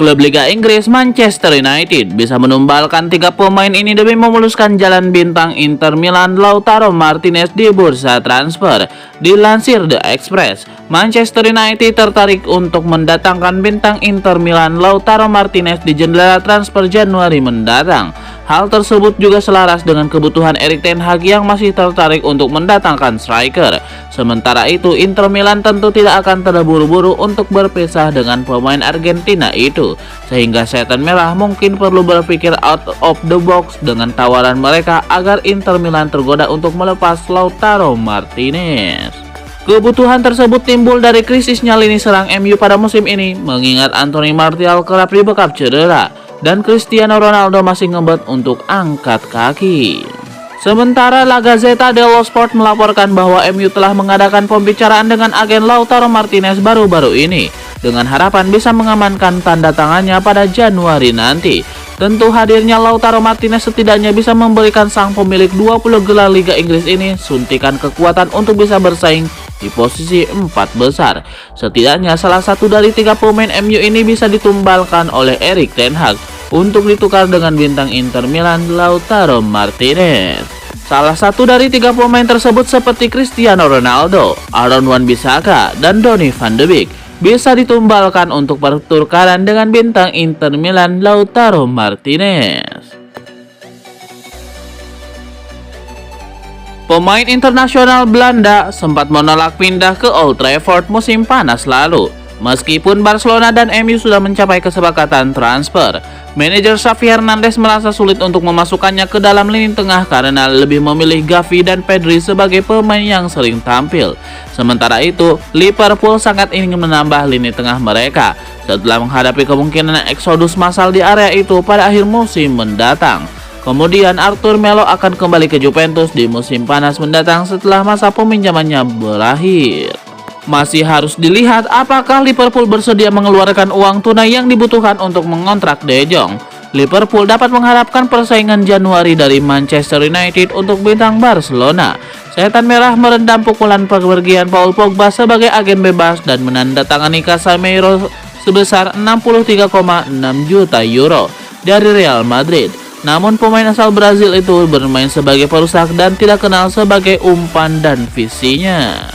Klub Liga Inggris Manchester United bisa menumbalkan 3 pemain ini demi memuluskan jalan bintang Inter Milan Lautaro Martinez di bursa transfer. Dilansir The Express, Manchester United tertarik untuk mendatangkan bintang Inter Milan Lautaro Martinez di jendela transfer Januari mendatang. Hal tersebut juga selaras dengan kebutuhan Erik ten Hag yang masih tertarik untuk mendatangkan striker. Sementara itu, Inter Milan tentu tidak akan terburu-buru untuk berpisah dengan pemain Argentina itu, sehingga setan merah mungkin perlu berpikir out of the box dengan tawaran mereka agar Inter Milan tergoda untuk melepas Lautaro Martinez. Kebutuhan tersebut timbul dari krisisnya lini serang MU pada musim ini, mengingat Anthony Martial kerap dibekap cedera dan Cristiano Ronaldo masih ngebet untuk angkat kaki. Sementara La Gazzetta dello Sport melaporkan bahwa MU telah mengadakan pembicaraan dengan agen Lautaro Martinez baru-baru ini dengan harapan bisa mengamankan tanda tangannya pada Januari nanti. Tentu hadirnya Lautaro Martinez setidaknya bisa memberikan sang pemilik 20 gelar Liga Inggris ini suntikan kekuatan untuk bisa bersaing di posisi 4 besar. Setidaknya salah satu dari 3 pemain MU ini bisa ditumbalkan oleh Erik ten Hag untuk ditukar dengan bintang Inter Milan Lautaro Martinez. Salah satu dari 3 pemain tersebut seperti Cristiano Ronaldo, Aaron Wan-Bissaka, dan Donny van de Beek bisa ditumbalkan untuk pertukaran dengan bintang Inter Milan Lautaro Martinez. Pemain internasional Belanda sempat menolak pindah ke Old Trafford musim panas lalu. Meskipun Barcelona dan MU sudah mencapai kesepakatan transfer, manajer Xavi Hernandez merasa sulit untuk memasukkannya ke dalam lini tengah karena lebih memilih Gavi dan Pedri sebagai pemain yang sering tampil. Sementara itu, Liverpool sangat ingin menambah lini tengah mereka setelah menghadapi kemungkinan eksodus massal di area itu pada akhir musim mendatang. Kemudian Arthur Melo akan kembali ke Juventus di musim panas mendatang setelah masa peminjamannya berakhir. Masih harus dilihat apakah Liverpool bersedia mengeluarkan uang tunai yang dibutuhkan untuk mengontrak De Jong. Liverpool dapat mengharapkan persaingan Januari dari Manchester United untuk bintang Barcelona. Setan merah merendam pukulan perpergian Paul Pogba sebagai agen bebas dan menandatangani Casemiro sebesar 63,6 juta euro dari Real Madrid. Namun pemain asal Brazil itu bermain sebagai perusak dan tidak kenal sebagai umpan dan visinya.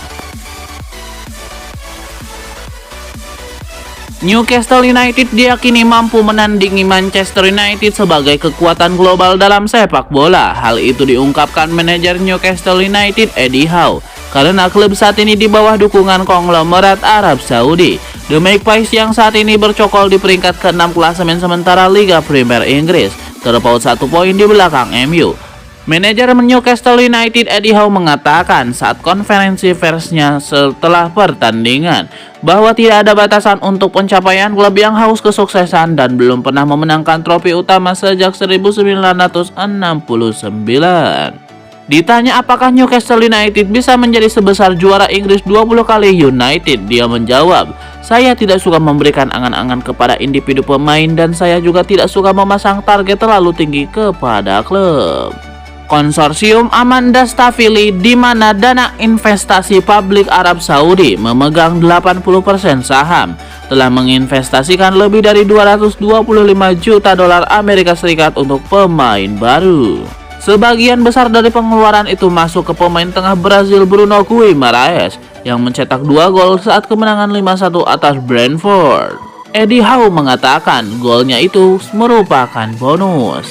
Newcastle United diyakini mampu menandingi Manchester United sebagai kekuatan global dalam sepak bola. Hal itu diungkapkan manajer Newcastle United Eddie Howe karena klub saat ini di bawah dukungan konglomerat Arab Saudi. The Magpies yang saat ini bercokol di peringkat ke-6 klasemen sementara Liga Premier Inggris, terpaut 1 poin di belakang MU. Manajer Newcastle United Eddie Howe mengatakan saat konferensi persnya setelah pertandingan bahwa tidak ada batasan untuk pencapaian klub yang haus kesuksesan dan belum pernah memenangkan trofi utama sejak 1969. Ditanya apakah Newcastle United bisa menjadi sebesar juara Inggris 20 kali United, dia menjawab, "Saya tidak suka memberikan angan-angan kepada individu pemain dan saya juga tidak suka memasang target terlalu tinggi kepada klub." Konsorsium Amanda Staffili, di mana dana investasi publik Arab Saudi memegang 80% saham, telah menginvestasikan lebih dari 225 juta dolar Amerika Serikat untuk pemain baru. Sebagian besar dari pengeluaran itu masuk ke pemain tengah Brazil Bruno Guimarães yang mencetak 2 gol saat kemenangan 5-1 atas Brentford. Eddie Howe mengatakan golnya itu merupakan bonus.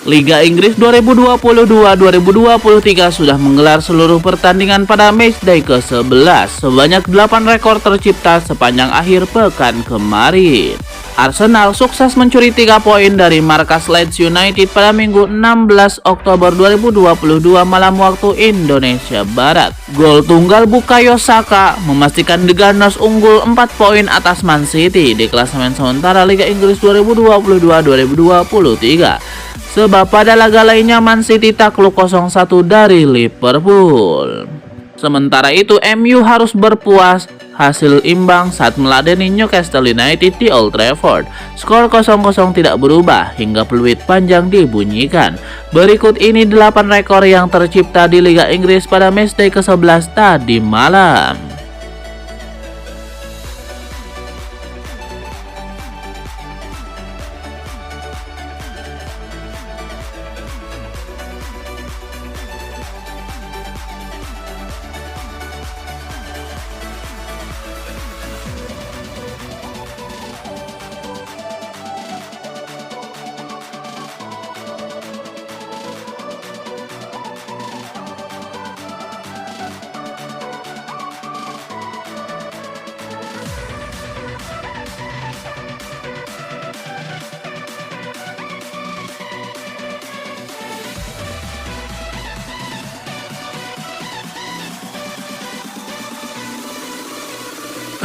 Liga Inggris 2022-2023 sudah menggelar seluruh pertandingan pada matchday ke-11. Sebanyak 8 rekor tercipta sepanjang akhir pekan kemarin. Arsenal sukses mencuri 3 poin dari markas Leeds United pada Minggu 16 Oktober 2022 malam waktu Indonesia Barat. Gol tunggal Bukayo Saka memastikan The Gunners unggul 4 poin atas Man City di klasemen sementara Liga Inggris 2022-2023. Sebab pada laga lainnya Man City takluk 0-1 dari Liverpool. Sementara itu MU harus berpuas hasil imbang saat meladeni Newcastle United di Old Trafford. Skor 0-0 tidak berubah hingga peluit panjang dibunyikan. Berikut ini 8 rekor yang tercipta di Liga Inggris pada matchday ke-11 tadi malam.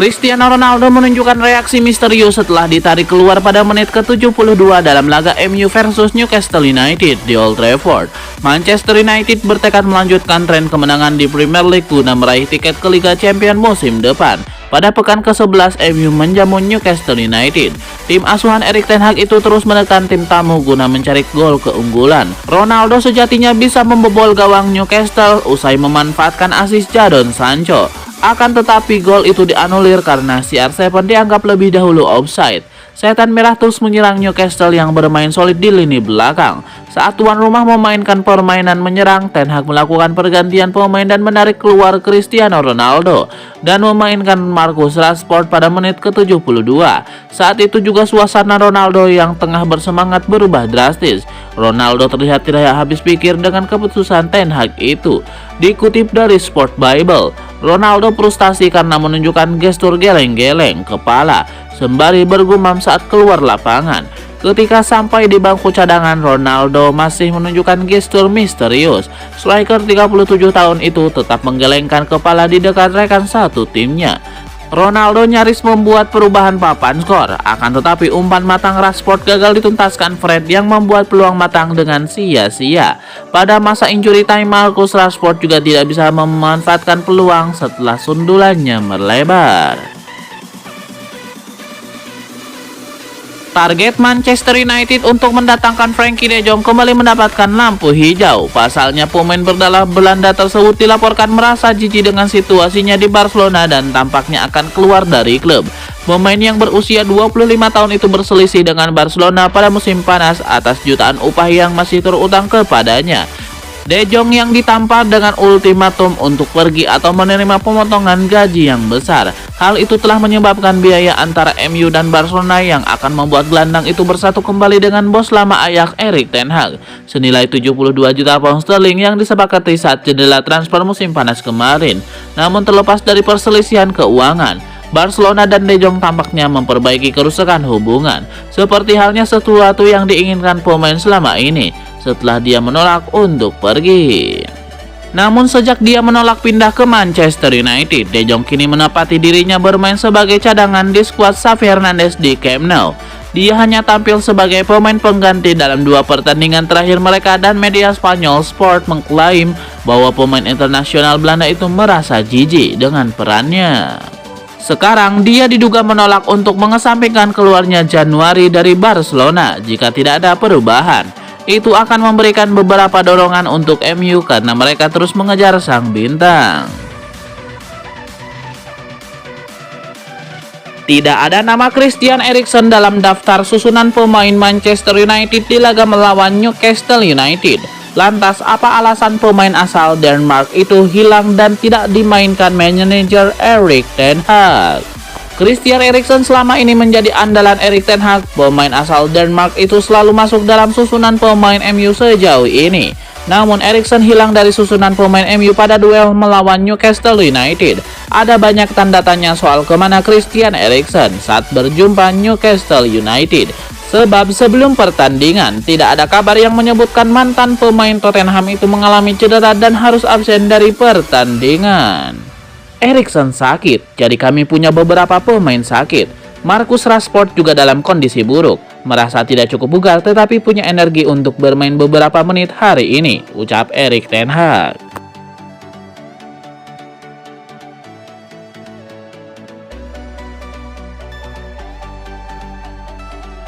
Cristiano Ronaldo menunjukkan reaksi misterius setelah ditarik keluar pada menit ke-72 dalam laga MU versus Newcastle United di Old Trafford. Manchester United bertekad melanjutkan tren kemenangan di Premier League guna meraih tiket ke Liga Champions musim depan. Pada pekan ke-11, MU menjamu Newcastle United. Tim asuhan Erik ten Hag itu terus menekan tim tamu guna mencari gol keunggulan. Ronaldo sejatinya bisa membobol gawang Newcastle usai memanfaatkan asis Jadon Sancho. Akan tetapi gol itu dianulir karena CR7 dianggap lebih dahulu offside. Setan Merah terus menyerang Newcastle yang bermain solid di lini belakang. Saat tuan rumah memainkan permainan menyerang, Ten Hag melakukan pergantian pemain dan menarik keluar Cristiano Ronaldo dan memainkan Marcus Rashford pada menit ke-72. Saat itu juga suasana Ronaldo yang tengah bersemangat berubah drastis. Ronaldo terlihat tidak habis pikir dengan keputusan Ten Hag itu. Dikutip dari Sport Bible, Ronaldo frustasi karena menunjukkan gestur geleng-geleng kepala sembari bergumam saat keluar lapangan. Ketika sampai di bangku cadangan, Ronaldo masih menunjukkan gestur misterius. Striker 37 tahun itu tetap menggelengkan kepala di dekat rekan satu timnya. Ronaldo nyaris membuat perubahan papan skor, akan tetapi umpan matang Rashford gagal dituntaskan Fred yang membuat peluang matang dengan sia-sia. Pada masa injury time, Marcus Rashford juga tidak bisa memanfaatkan peluang setelah sundulannya melebar. Target Manchester United untuk mendatangkan Frenkie de Jong kembali mendapatkan lampu hijau. Pasalnya pemain berdarah Belanda tersebut dilaporkan merasa jijik dengan situasinya di Barcelona dan tampaknya akan keluar dari klub. Pemain yang berusia 25 tahun itu berselisih dengan Barcelona pada musim panas atas jutaan upah yang masih terutang kepadanya. De Jong yang ditampar dengan ultimatum untuk pergi atau menerima pemotongan gaji yang besar. Hal itu telah menyebabkan biaya antara MU dan Barcelona yang akan membuat gelandang itu bersatu kembali dengan bos lama Ajax Erik ten Hag senilai 72 juta pound sterling yang disepakati saat jendela transfer musim panas kemarin. Namun terlepas dari perselisihan keuangan, Barcelona dan De Jong tampaknya memperbaiki kerusakan hubungan, seperti halnya sesuatu yang diinginkan pemain selama ini setelah dia menolak untuk pergi. Namun sejak dia menolak pindah ke Manchester United, De Jong kini menepati dirinya bermain sebagai cadangan di skuad Xavi Hernandez di Camp Nou. Dia hanya tampil sebagai pemain pengganti dalam 2 pertandingan terakhir mereka dan media Spanyol Sport mengklaim bahwa pemain internasional Belanda itu merasa jijik dengan perannya. Sekarang dia diduga menolak untuk mengesampingkan keluarnya Januari dari Barcelona jika tidak ada perubahan. Itu akan memberikan beberapa dorongan untuk MU karena mereka terus mengejar sang bintang. Tidak ada nama Christian Eriksen dalam daftar susunan pemain Manchester United di laga melawan Newcastle United. Lantas apa alasan pemain asal Denmark itu hilang dan tidak dimainkan manajer Erik ten Hag? Christian Eriksen selama ini menjadi andalan Erik ten Hag. Pemain asal Denmark itu selalu masuk dalam susunan pemain MU sejauh ini. Namun Eriksen hilang dari susunan pemain MU pada duel melawan Newcastle United. Ada banyak tanda tanya soal kemana Christian Eriksen saat berjumpa Newcastle United. Sebab sebelum pertandingan tidak ada kabar yang menyebutkan mantan pemain Tottenham itu mengalami cedera dan harus absen dari pertandingan. Eriksen sakit, jadi kami punya beberapa pemain sakit. Marcus Rashford juga dalam kondisi buruk, merasa tidak cukup bugar tetapi punya energi untuk bermain beberapa menit hari ini, ucap Erik ten Hag.